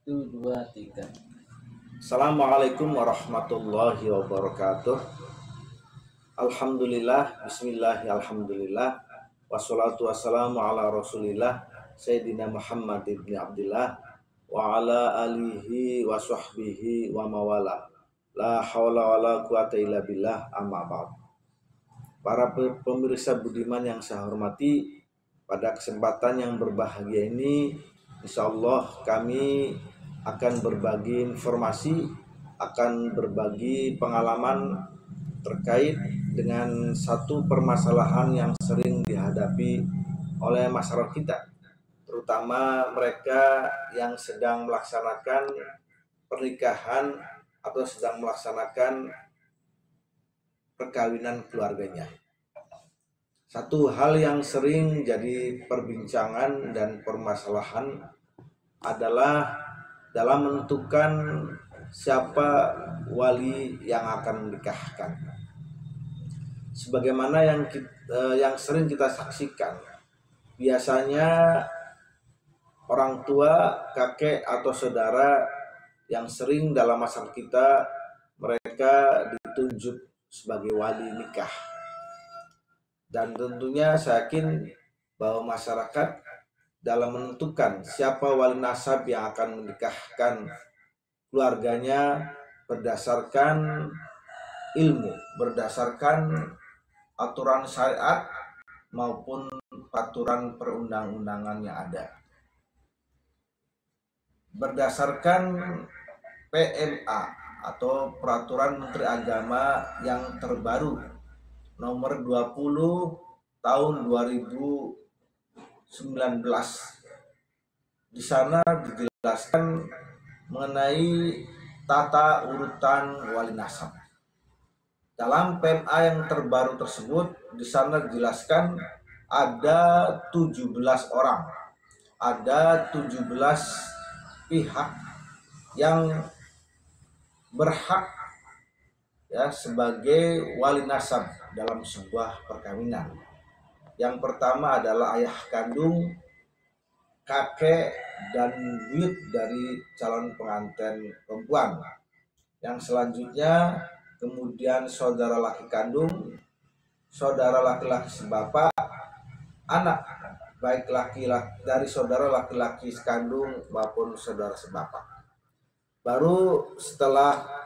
Satu, dua, tiga. Assalamualaikum warahmatullahi wabarakatuh. Alhamdulillah, bismillah, alhamdulillah. Wassalatu wassalamu ala rasulillah Sayyidina Muhammad ibn Abdillah wa ala alihi wa sahbihi wa mawala. La hawla wa la quwata illa billah, amma ba'd. Para pemirsa budiman yang saya hormati, pada kesempatan yang berbahagia ini insyaallah kami akan berbagi informasi, akan berbagi pengalaman terkait dengan satu permasalahan yang sering dihadapi oleh masyarakat kita, terutama mereka yang sedang melaksanakan pernikahan atau sedang melaksanakan perkawinan keluarganya. Satu hal yang sering jadi perbincangan dan permasalahan adalah dalam menentukan siapa wali yang akan menikahkan. Sebagaimana yang sering kita saksikan, biasanya orang tua, kakek atau saudara yang sering dalam masyarakat kita, mereka ditunjuk sebagai wali nikah. Dan tentunya saya yakin bahwa masyarakat dalam menentukan siapa wali nasab yang akan menikahkan keluarganya berdasarkan ilmu, berdasarkan aturan syariat maupun aturan perundang-undangan yang ada. Berdasarkan PMA atau Peraturan Menteri Agama yang terbaru nomor 20 tahun 2019, di sana dijelaskan mengenai tata urutan wali nasab. Dalam PMA yang terbaru tersebut, di sana dijelaskan ada 17 orang, ada 17 pihak yang berhak sebagai wali nasab dalam sebuah perkawinan. Yang pertama adalah ayah kandung, kakek, dan buyut dari calon pengantin perempuan. Yang selanjutnya kemudian saudara laki kandung, saudara laki-laki sebapak, anak baik laki-laki dari saudara laki-laki sekandung maupun saudara sebapak. Baru setelah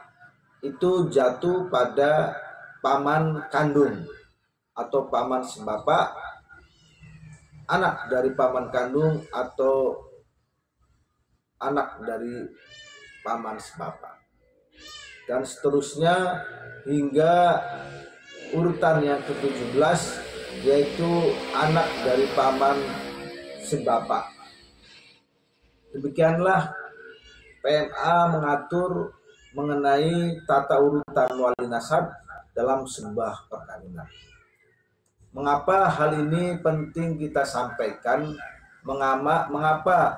itu jatuh pada paman kandung atau paman sebapak, anak dari paman kandung atau anak dari paman sebapak, dan seterusnya hingga urutan yang ke-17, yaitu anak dari paman sebapak. Demikianlah PMA mengatur mengenai tata urutan wali nasab dalam sebuah perkawinan. Mengapa hal ini penting kita sampaikan? Mengapa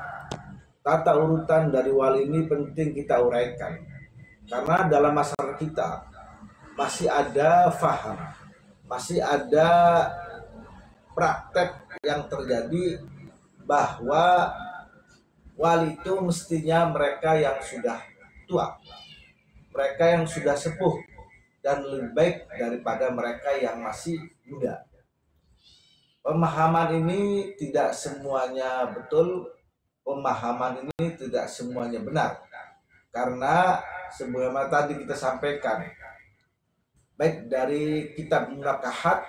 tata urutan dari wali ini penting kita uraikan? Karena dalam masyarakat kita masih ada faham, masih ada praktek yang terjadi bahwa wali itu mestinya mereka yang sudah tua, mereka yang sudah sepuh, dan lebih baik daripada mereka yang masih muda. Pemahaman ini tidak semuanya betul, pemahaman ini tidak semuanya benar. Karena sebagaimana tadi kita sampaikan, baik dari kitab Munakahat,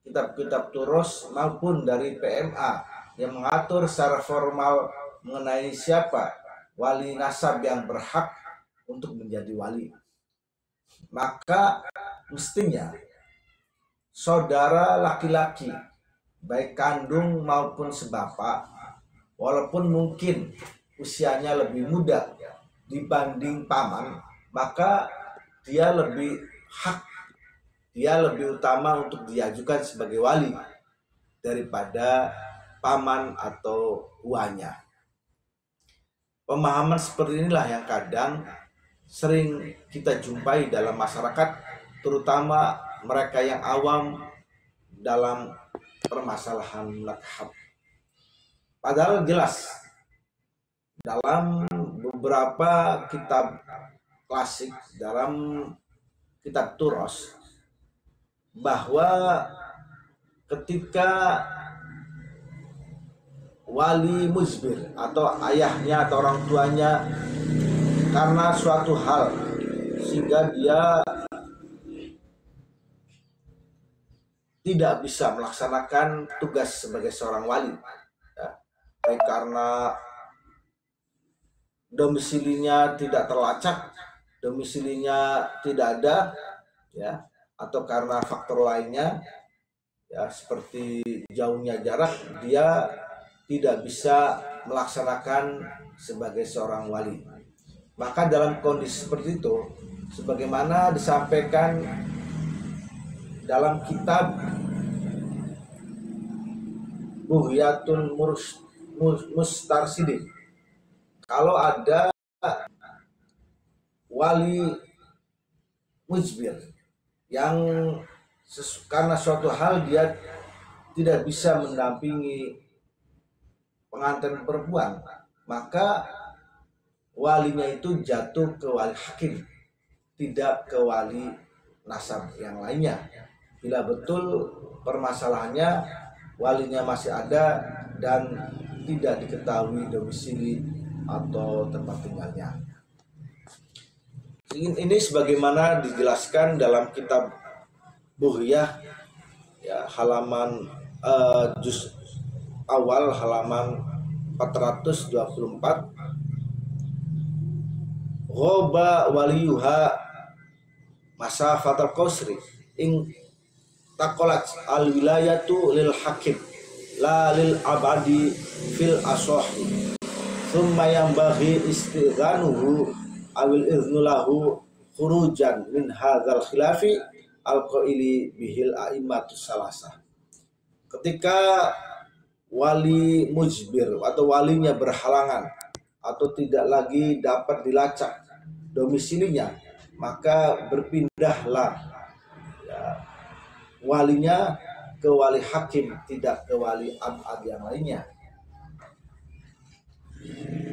kitab-kitab Turus maupun dari PMA yang mengatur secara formal mengenai siapa wali nasab yang berhak untuk menjadi wali, maka mestinya saudara laki-laki baik kandung maupun sebapak, walaupun mungkin usianya lebih muda dibanding paman, maka dia lebih hak, dia lebih utama untuk diajukan sebagai wali daripada paman atau uanya. Pemahaman seperti inilah yang kadang sering kita jumpai dalam masyarakat, terutama mereka yang awam dalam permasalahan nikah. Padahal jelas dalam beberapa kitab klasik dalam kitab Turos bahwa ketika wali mujbir atau ayahnya atau orang tuanya karena suatu hal sehingga dia tidak bisa melaksanakan tugas sebagai seorang wali, ya, baik karena domisilinya tidak terlacak, domisilinya tidak ada, ya, atau karena faktor lainnya, ya, seperti jauhnya jarak, dia tidak bisa melaksanakan sebagai seorang wali. Maka dalam kondisi seperti itu, sebagaimana disampaikan dalam kitab Bughyatul Mustarsidin, kalau ada wali mujbir yang karena suatu hal dia tidak bisa mendampingi pengantin perempuan, maka walinya itu jatuh ke wali hakim, tidak ke wali nasab yang lainnya. Bila betul permasalahannya walinya masih ada dan tidak diketahui domisili atau tempat tinggalnya. Ini sebagaimana dijelaskan dalam kitab Bughyah, ya, halaman juz awal halaman 424. Ghoba waliyuha masafatal qasri ing takolat al wilayatu lil hakim la lil abadi fil asohi thumma yambaghi istidhanuhu awil iznulahu khurujan min hadzal khilafi al qaili bihil a'immatus salasah. Ketika wali mujbir atau walinya berhalangan atau tidak lagi dapat dilacak domisilinya, maka berpindahlah, ya, walinya ke wali hakim, tidak ke wali abad yang lainnya.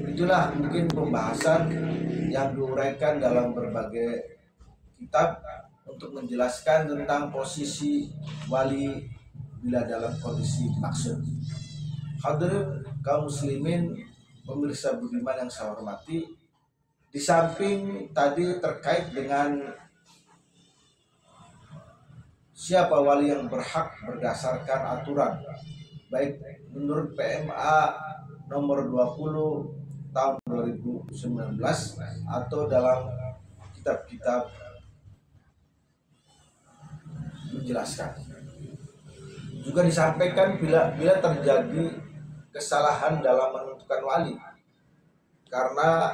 Itulah mungkin pembahasan yang diuraikan dalam berbagai kitab untuk menjelaskan tentang posisi wali bila dalam kondisi maksud. Hadirin kaum muslimin, pemirsa budiman yang saya hormati, di samping tadi terkait dengan siapa wali yang berhak berdasarkan aturan baik menurut PMA nomor 20 tahun 2019 atau dalam kitab-kitab menjelaskan, juga disampaikan bila terjadi kesalahan dalam menentukan wali, karena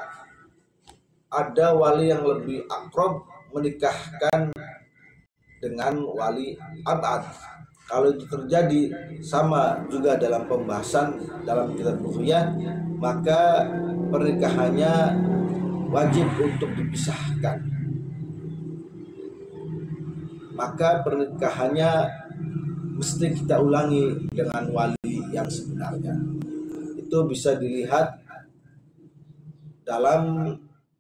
ada wali yang lebih akrab menikahkan dengan wali abad. Kalau itu terjadi, sama juga dalam pembahasan dalam kitab Bughyah, maka pernikahannya wajib untuk dipisahkan. Maka pernikahannya mesti kita ulangi dengan wali yang sebenarnya. Itu bisa dilihat dalam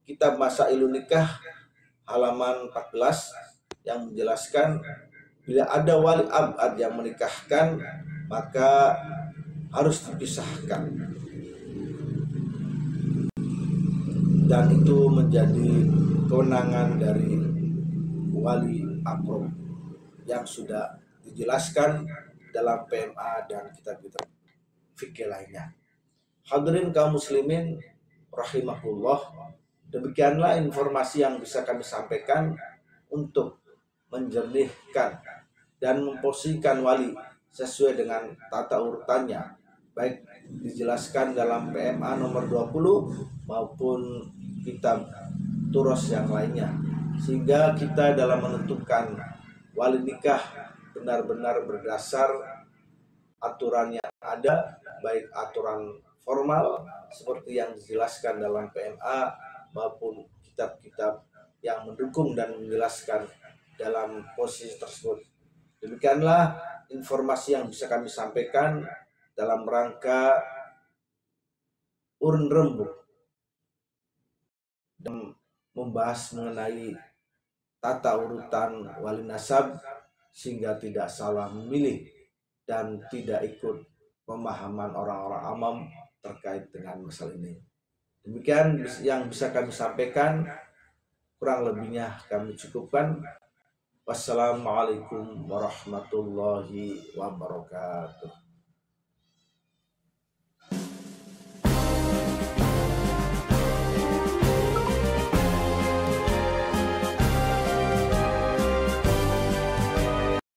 kitab Masailun Nikah halaman 14 yang menjelaskan bila ada wali abad yang menikahkan maka harus dipisahkan, dan itu menjadi kewenangan dari wali akrab yang sudah dijelaskan dalam PMA dan kitab-kitab fikih lainnya. Hadirin kaum muslimin rahimahullah, demikianlah informasi yang bisa kami sampaikan untuk menjernihkan dan memposisikan wali sesuai dengan tata urutannya, baik dijelaskan dalam PMA nomor 20 maupun kitab Turos yang lainnya, sehingga kita dalam menentukan wali nikah benar-benar berdasar aturan yang ada, baik aturan formal seperti yang dijelaskan dalam PMA maupun kitab-kitab yang mendukung dan menjelaskan dalam posisi tersebut. Demikianlah informasi yang bisa kami sampaikan dalam rangka urun rembuk dan membahas mengenai tata urutan wali nasab sehingga tidak salah memilih dan tidak ikut pemahaman orang-orang awam terkait dengan masalah ini. Demikian yang bisa kami sampaikan, kurang lebihnya kami cukupkan. Wassalamualaikum warahmatullahi wabarakatuh.